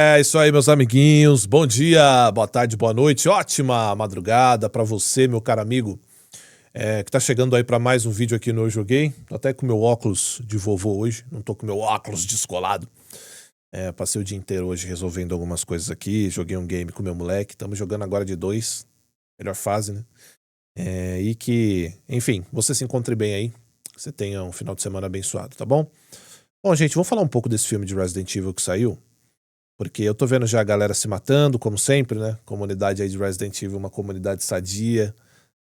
É isso aí, meus amiguinhos. Bom dia, boa tarde, boa noite, ótima madrugada pra você, meu caro amigo, que tá chegando aí pra mais um vídeo aqui no Eu Joguei. Tô até com meu óculos de vovô hoje, não tô com meu óculos descolado. Passei o dia inteiro hoje resolvendo algumas coisas aqui, joguei um game com meu moleque, estamos jogando agora de dois, melhor fase, né? E que, enfim, você se encontre bem aí, que você tenha um final de semana abençoado, tá bom? Bom, gente, vamos falar um pouco desse filme de Resident Evil que saiu. Porque eu tô vendo já a galera se matando, como sempre, né? Comunidade aí de Resident Evil, uma comunidade sadia,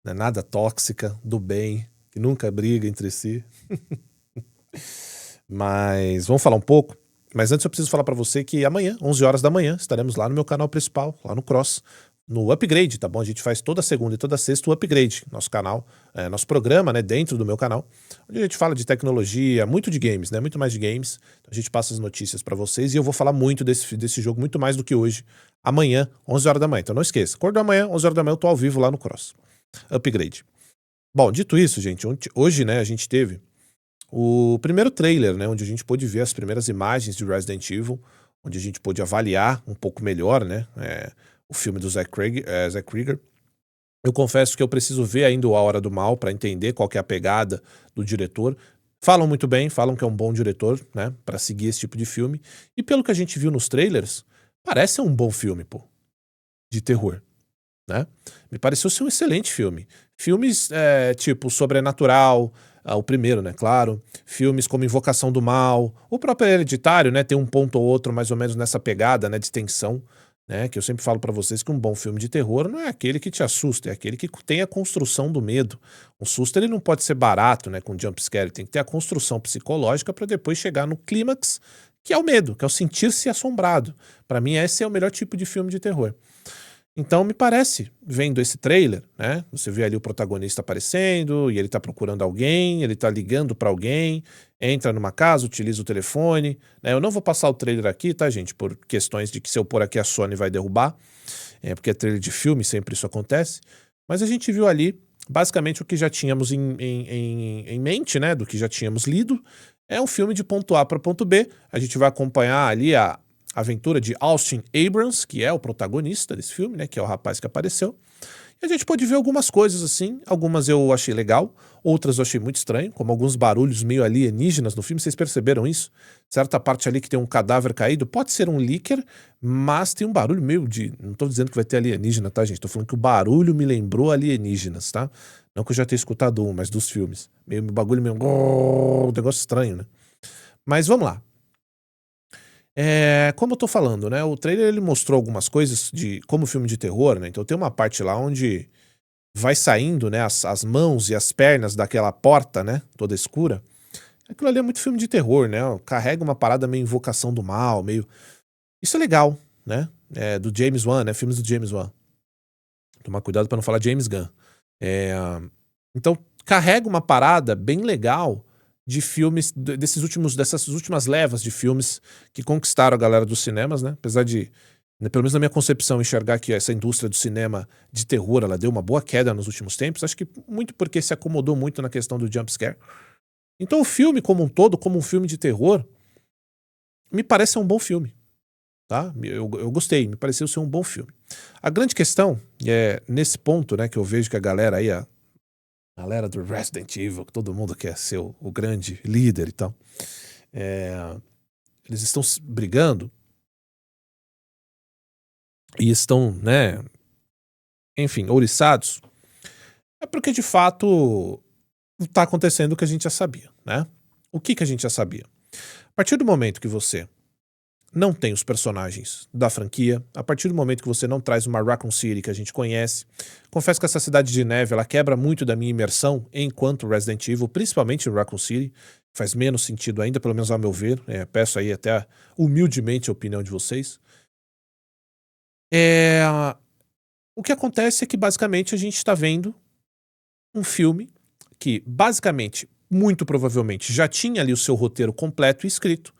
né? Nada tóxica, do bem, que nunca briga entre si. Mas vamos falar um pouco. Mas antes eu preciso falar pra você que amanhã, 11 horas da manhã, estaremos lá no meu canal principal, lá no Cross, no Upgrade, tá bom? A gente faz toda segunda e toda sexta o Upgrade, nosso canal, nosso programa, né, dentro do meu canal, onde a gente fala de tecnologia, muito de games, né, muito mais de games. Então a gente passa as notícias pra vocês e eu vou falar muito desse jogo, muito mais do que hoje, amanhã, 11 horas da manhã. Então não esqueça, acordou amanhã, 11 horas da manhã eu tô ao vivo lá no Cross, Upgrade. Bom, dito isso, gente, hoje, né, a gente teve o primeiro trailer, né, onde a gente pôde ver as primeiras imagens de Resident Evil, onde a gente pôde avaliar um pouco melhor, né, o filme do Zack Krieger. Eu confesso que eu preciso ver ainda o A Hora do Mal para entender qual que é a pegada do diretor. Falam muito bem, falam que é um bom diretor, né, para seguir esse tipo de filme. E pelo que a gente viu nos trailers, parece ser um bom filme, pô, de terror, né? Me pareceu ser um excelente filme. Filmes tipo Sobrenatural, o primeiro, né, claro. Filmes como Invocação do Mal, o próprio Hereditário, né, tem um ponto ou outro mais ou menos nessa pegada, né, de tensão, né, que eu sempre falo pra vocês que um bom filme de terror não é aquele que te assusta, é aquele que tem a construção do medo. Um susto ele não pode ser barato, né, com jump scare, tem que ter a construção psicológica pra depois chegar no clímax, que é o medo, que é o sentir-se assombrado. Pra mim esse é o melhor tipo de filme de terror. Então me parece, vendo esse trailer, né, você vê ali o protagonista aparecendo e ele tá procurando alguém, ele tá ligando pra alguém, entra numa casa, utiliza o telefone, né, eu não vou passar o trailer aqui, tá gente, por questões de que se eu pôr aqui a Sony vai derrubar, porque é trailer de filme, sempre isso acontece, mas a gente viu ali basicamente o que já tínhamos em mente, né, do que já tínhamos lido, é um filme de ponto A para ponto B, a gente vai acompanhar ali a aventura de Austin Abrams, que é o protagonista desse filme, né, que é o rapaz que apareceu. E a gente pode ver algumas coisas assim, algumas eu achei legal, outras eu achei muito estranho, como alguns barulhos meio alienígenas no filme, vocês perceberam isso? Certa parte ali que tem um cadáver caído, pode ser um líquer, mas tem um barulho meio de... Não tô dizendo que vai ter alienígena, tá, gente? Tô falando que o barulho me lembrou alienígenas, tá? Não que eu já tenha escutado um, mas dos filmes. Meio bagulho meio... Um negócio estranho, né? Mas vamos lá. Como eu tô falando, né, o trailer ele mostrou algumas coisas de como filme de terror, né, então tem uma parte lá onde vai saindo, né, as mãos e as pernas daquela porta, né, toda escura. Aquilo ali é muito filme de terror, né, carrega uma parada meio Invocação do Mal, meio... Isso é legal, né, do James Wan, né, filmes do James Wan. Tomar cuidado pra não falar James Gunn. Então carrega uma parada bem legal de filmes, dessas últimas levas de filmes que conquistaram a galera dos cinemas, né? Apesar de, né, pelo menos na minha concepção, enxergar que essa indústria do cinema de terror, ela deu uma boa queda nos últimos tempos, acho que muito porque se acomodou muito na questão do jump scare. Então o filme como um todo, como um filme de terror, me parece um bom filme, tá? Eu gostei, me pareceu ser um bom filme. A grande questão é nesse ponto, né, que eu vejo que a galera aí, a galera do Resident Evil, que todo mundo quer ser o grande líder e tal, eles estão brigando e estão, né, enfim, ouriçados, é porque de fato tá acontecendo o que a gente já sabia, né? O que a gente já sabia? A partir do momento que você não tem os personagens da franquia, a partir do momento que você não traz uma Raccoon City que a gente conhece, confesso que essa cidade de neve, ela quebra muito da minha imersão enquanto Resident Evil, principalmente em Raccoon City, faz menos sentido ainda, pelo menos ao meu ver, peço aí até humildemente a opinião de vocês. O que acontece é que basicamente a gente está vendo um filme que basicamente, muito provavelmente, já tinha ali o seu roteiro completo e escrito,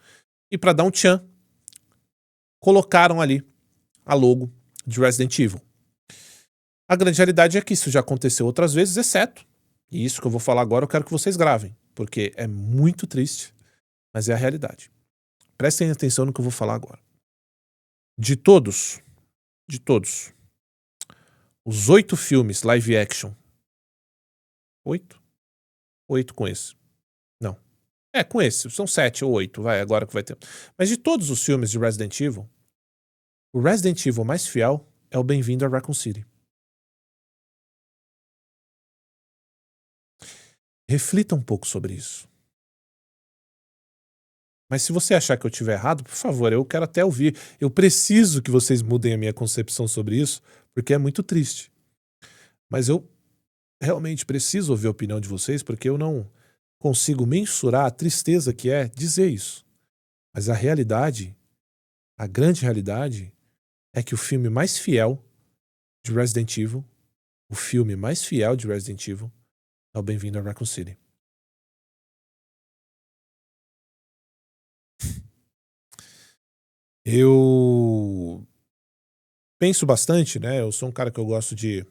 e para dar um tchan, colocaram ali a logo de Resident Evil. A grande realidade é que isso já aconteceu outras vezes, exceto, e isso que eu vou falar agora eu quero que vocês gravem, porque é muito triste, mas é a realidade. Prestem atenção no que eu vou falar agora. De todos, de todos, os 8 filmes live action, 8? 8 com esse. Não. Com esse, são 7 ou 8, vai, agora que vai ter. Mas de todos os filmes de Resident Evil, o Resident Evil mais fiel é o Bem-vindo a Raccoon City. Reflita um pouco sobre isso. Mas se você achar que eu estiver errado, por favor, eu quero até ouvir. Eu preciso que vocês mudem a minha concepção sobre isso, porque é muito triste. Mas eu realmente preciso ouvir a opinião de vocês, porque eu não consigo mensurar a tristeza que é dizer isso. Mas a realidade, a grande realidade, é que o filme mais fiel de Resident Evil, o filme mais fiel de Resident Evil, é o Bem-vindo a Raccoon City. Eu penso bastante, né? Eu sou um cara que eu gosto de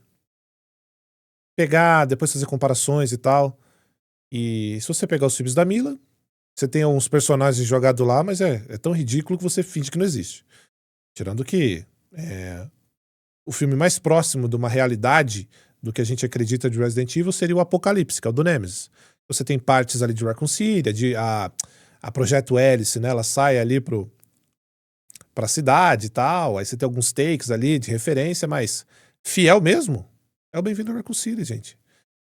pegar, depois fazer comparações e tal. E se você pegar os filmes da Mila, você tem uns personagens jogados lá, mas é tão ridículo que você finge que não existe. Tirando que o filme mais próximo de uma realidade do que a gente acredita de Resident Evil seria o Apocalipse, que é o do Nemesis. Você tem partes ali de Raccoon City, a Projeto Hélice, né? Ela sai ali pra cidade e tal, aí você tem alguns takes ali de referência, mas fiel mesmo é o Bem-vindo a Raccoon City, gente.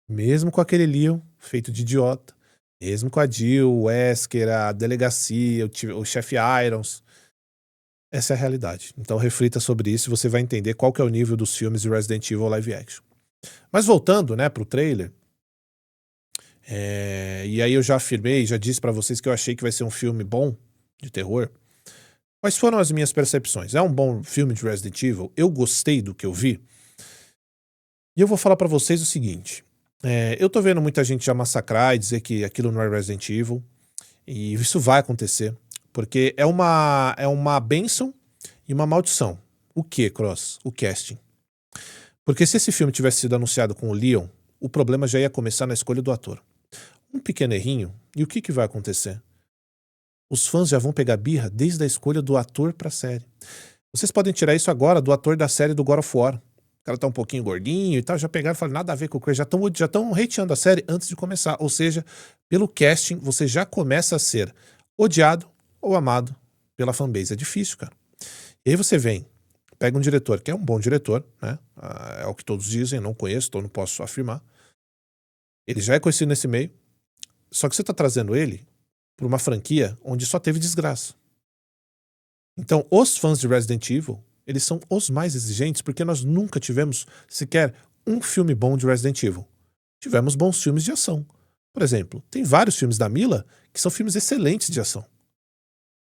Mesmo com aquele Leon feito de idiota, mesmo com a Jill, o Wesker, a delegacia, o chefe Irons, essa é a realidade. Então reflita sobre isso e você vai entender qual que é o nível dos filmes de Resident Evil live action. Mas voltando, né, pro trailer, e aí eu já afirmei, já disse pra vocês que eu achei que vai ser um filme bom de terror. Quais foram as minhas percepções? É um bom filme de Resident Evil? Eu gostei do que eu vi. E eu vou falar pra vocês o seguinte. Eu tô vendo muita gente já massacrar e dizer que aquilo não é Resident Evil. E isso vai acontecer. Porque é uma bênção e uma maldição. O que, Cross? O casting. Porque se esse filme tivesse sido anunciado com o Leon, o problema já ia começar na escolha do ator. Um pequeno errinho, e o que vai acontecer? Os fãs já vão pegar birra desde a escolha do ator pra série. Vocês podem tirar isso agora do ator da série do God of War. O cara tá um pouquinho gordinho e tal, já pegaram e falaram nada a ver com o Chris, já estão hateando a série antes de começar. Ou seja, pelo casting, você já começa a ser odiado ou amado pela fanbase. É difícil, cara. E aí você vem, pega um diretor, que é um bom diretor, né? É o que todos dizem, não conheço, então não posso afirmar. Ele já é conhecido nesse meio, só que você tá trazendo ele pra uma franquia onde só teve desgraça. Então, os fãs de Resident Evil, eles são os mais exigentes porque nós nunca tivemos sequer um filme bom de Resident Evil. Tivemos bons filmes de ação. Por exemplo, tem vários filmes da Mila que são filmes excelentes de ação.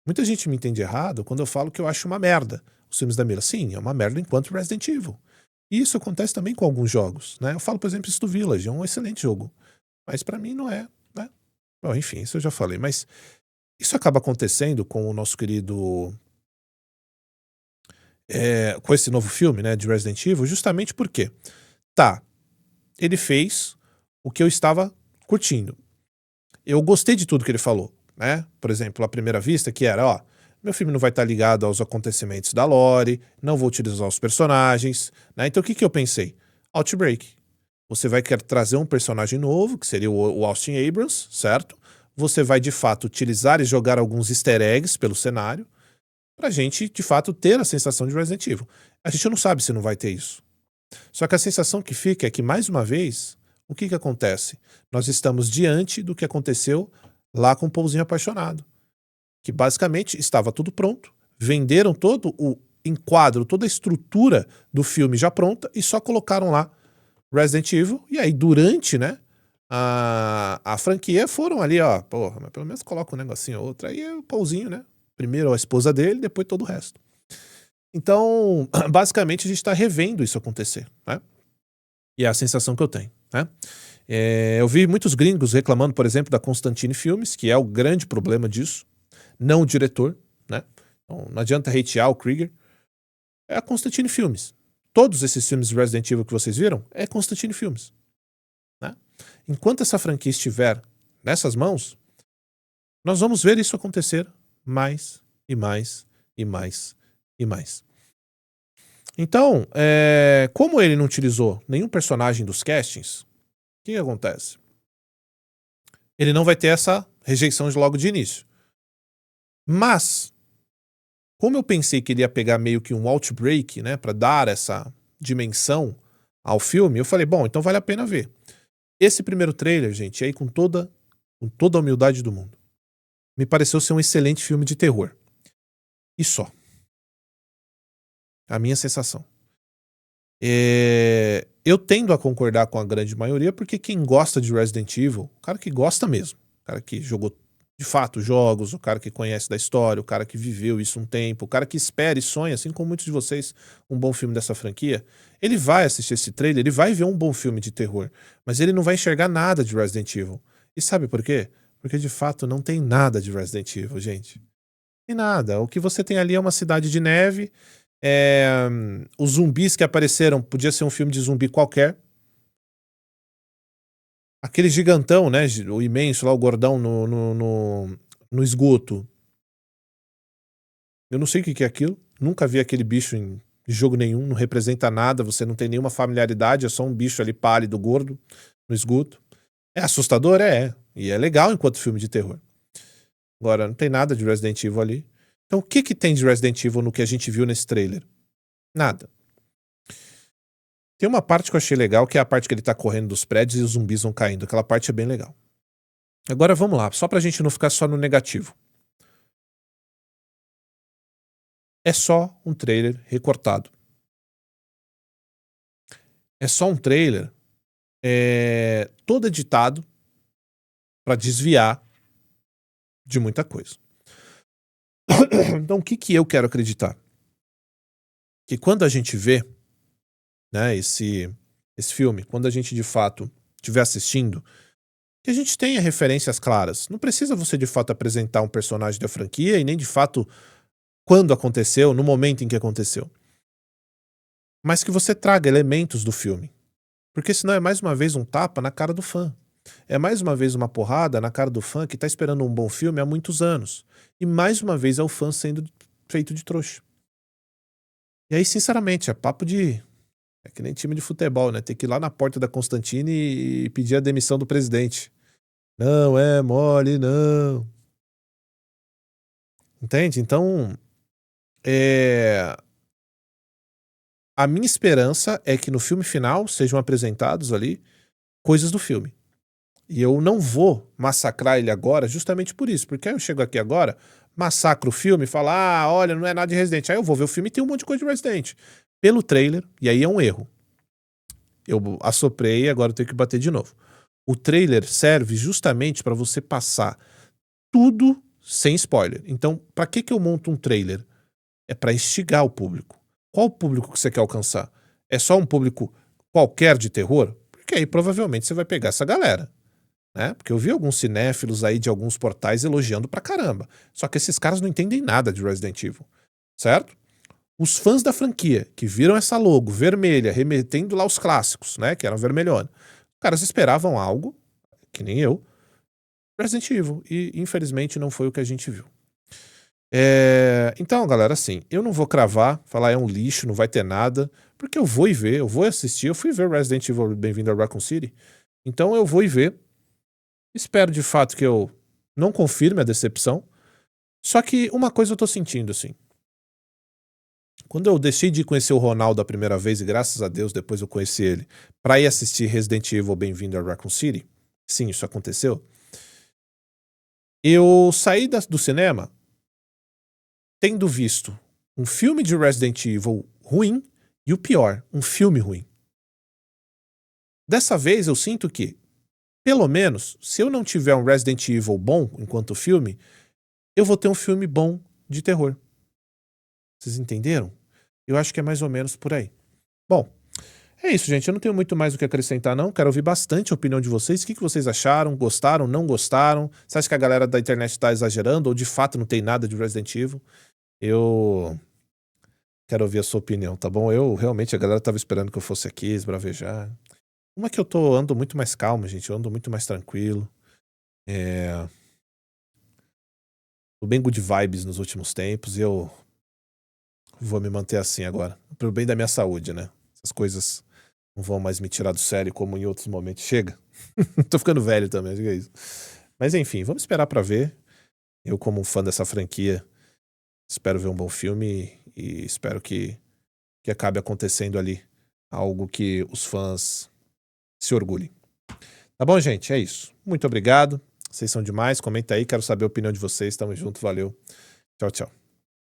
Muita gente me entende errado quando eu falo que eu acho uma merda os filmes da Mila. Sim, é uma merda enquanto Resident Evil. E isso acontece também com alguns jogos, né? Eu falo, por exemplo, isso do Village, é um excelente jogo. Mas pra mim não é, né? Bom, enfim, isso eu já falei. Mas isso acaba acontecendo com o nosso querido... com esse novo filme, né, de Resident Evil, justamente porque, ele fez o que eu estava curtindo. Eu gostei de tudo que ele falou, né? Por exemplo, à primeira vista, que era, meu filme não vai estar ligado aos acontecimentos da lore, não vou utilizar os personagens, né? Então o que eu pensei? Outbreak. Você vai querer trazer um personagem novo, que seria o Austin Abrams, certo? Você vai, de fato, utilizar e jogar alguns easter eggs pelo cenário, pra gente, de fato, ter a sensação de Resident Evil. A gente não sabe se não vai ter isso. Só que a sensação que fica é que, mais uma vez, o que acontece? Nós estamos diante do que aconteceu lá com o Paulzinho Apaixonado. Que, basicamente, estava tudo pronto, venderam todo o enquadro, toda a estrutura do filme já pronta e só colocaram lá Resident Evil. E aí, durante, né, a franquia, foram ali, porra, mas pelo menos coloca um negocinho ou outro. Aí é o Paulzinho, né? Primeiro a esposa dele, depois todo o resto. Então, basicamente, a gente tá revendo isso acontecer, né? E é a sensação que eu tenho, né? Eu vi muitos gringos reclamando, por exemplo, da Constantine Filmes, que é o grande problema disso, não o diretor, né? Então, não adianta hatear o Krieger. É a Constantine Filmes. Todos esses filmes de Resident Evil que vocês viram, é Constantine Filmes, né? Enquanto essa franquia estiver nessas mãos, nós vamos ver isso acontecer mais e mais e mais e mais. Então, como ele não utilizou nenhum personagem dos castings, o que acontece? Ele não vai ter essa rejeição logo de início. Mas, como eu pensei que ele ia pegar meio que um outbreak, né, pra dar essa dimensão ao filme, eu falei, bom, então vale a pena ver. Esse primeiro trailer, gente, aí com toda a humildade do mundo, me pareceu ser um excelente filme de terror. E só. A minha sensação. Eu tendo a concordar com a grande maioria, porque quem gosta de Resident Evil, o cara que gosta mesmo, o cara que jogou de fato jogos, o cara que conhece da história, o cara que viveu isso um tempo, o cara que espera e sonha, assim como muitos de vocês, um bom filme dessa franquia, ele vai assistir esse trailer, ele vai ver um bom filme de terror, mas ele não vai enxergar nada de Resident Evil. E sabe por quê? Porque de fato não tem nada de Resident Evil, gente. Tem nada. O que você tem ali é uma cidade de neve. Os zumbis que apareceram podia ser um filme de zumbi qualquer. Aquele gigantão, né? O imenso lá, o gordão no esgoto. Eu não sei o que é aquilo. Nunca vi aquele bicho em jogo nenhum. Não representa nada. Você não tem nenhuma familiaridade. É só um bicho ali pálido, gordo, no esgoto. É assustador? É. E é legal enquanto filme de terror. Agora, não tem nada de Resident Evil ali. Então, o que tem de Resident Evil no que a gente viu nesse trailer? Nada. Tem uma parte que eu achei legal, que é a parte que ele tá correndo dos prédios e os zumbis vão caindo. Aquela parte é bem legal. Agora vamos lá, só pra gente não ficar só no negativo. É só um trailer recortado. É só um trailer todo editado pra desviar de muita coisa. Então o que eu quero acreditar? Que quando a gente vê, né, esse filme, quando a gente de fato estiver assistindo, que a gente tenha referências claras. Não precisa você de fato apresentar um personagem da franquia e nem de fato quando aconteceu, no momento em que aconteceu. Mas que você traga elementos do filme. Porque senão é mais uma vez um tapa na cara do fã. É mais uma vez uma porrada na cara do fã que tá esperando um bom filme há muitos anos. E mais uma vez é o fã sendo feito de trouxa. E aí, sinceramente, é papo de... É que nem time de futebol, né? Tem que ir lá na porta da Constantine e pedir a demissão do presidente. Não é mole, não. Entende? Então, a minha esperança é que no filme final sejam apresentados ali coisas do filme. E eu não vou massacrar ele agora justamente por isso. Porque aí eu chego aqui agora, massacro o filme e falo, olha, não é nada de Resident. Aí eu vou ver o filme e tem um monte de coisa de Resident. Pelo trailer, e aí é um erro. Eu assoprei e agora eu tenho que bater de novo. O trailer serve justamente para você passar tudo sem spoiler. Então, para que eu monto um trailer? É para instigar o público. Qual o público que você quer alcançar? É só um público qualquer de terror? Porque aí provavelmente você vai pegar essa galera, né? Porque eu vi alguns cinéfilos aí de alguns portais elogiando pra caramba. Só que esses caras não entendem nada de Resident Evil, certo? Os fãs da franquia, que viram essa logo vermelha, remetendo lá os clássicos, né? Que eram vermelhona. Os caras esperavam algo, que nem eu, Resident Evil. E infelizmente não foi o que a gente viu. Então, galera, assim, eu não vou cravar, falar é um lixo, não vai ter nada, porque eu vou ver, eu vou assistir, eu fui ver Resident Evil Bem-vindo a Raccoon City, então eu vou ver, espero de fato que eu não confirme a decepção, só que uma coisa eu tô sentindo, assim, quando eu deixei de conhecer o Ronaldo a primeira vez, e graças a Deus depois eu conheci ele, pra ir assistir Resident Evil Bem-vindo a Raccoon City, sim, isso aconteceu, eu saí do cinema tendo visto um filme de Resident Evil ruim e o pior, um filme ruim. Dessa vez eu sinto que, pelo menos, se eu não tiver um Resident Evil bom enquanto filme, eu vou ter um filme bom de terror. Vocês entenderam? Eu acho que é mais ou menos por aí. Bom, é isso, gente. Eu não tenho muito mais o que acrescentar, não. Quero ouvir bastante a opinião de vocês. O que vocês acharam? Gostaram? Não gostaram? Você acha que a galera da internet tá exagerando? Ou de fato não tem nada de Resident Evil? Eu quero ouvir a sua opinião, tá bom? Realmente, a galera tava esperando que eu fosse aqui, esbravejar. Uma que eu ando muito mais calmo, gente. Eu ando muito mais tranquilo. Tô bem good vibes nos últimos tempos e eu vou me manter assim agora. pro bem da minha saúde, né? Essas coisas não vão mais me tirar do sério como em outros momentos. Chega. Tô ficando velho também, diga isso. Mas enfim, vamos esperar pra ver. Eu, como um fã dessa franquia, espero ver um bom filme e espero que acabe acontecendo ali algo que os fãs se orgulhem. Tá bom, gente? É isso. Muito obrigado. Vocês são demais. Comenta aí, quero saber a opinião de vocês. Tamo junto, valeu. Tchau, tchau.